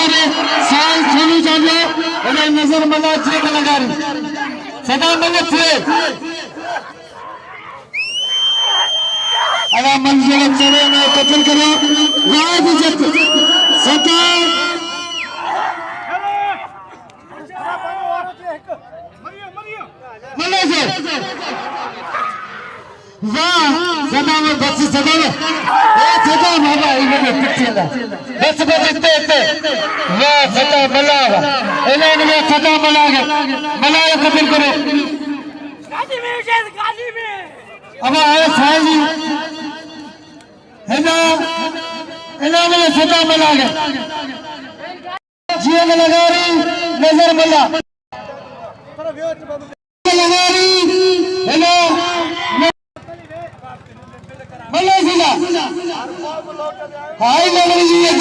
लगारे साल सोनू जानो इन्हें नजर मला छे लगारे सदा मले छे अगर मंजिल चले में कत्ल करो राज इज्जत सदा मले से वाह सदा में बस सदा में सदा बाबा इन्हें पिछला बस इतने वाह सदा मला इन्हें सदा मला कत्ल करो गाजी में अब आए साजी है ना इन्होंने सदा मला जीवन लगा रही नजर मला लगा रही है ना मला सीधा हाई लग रही है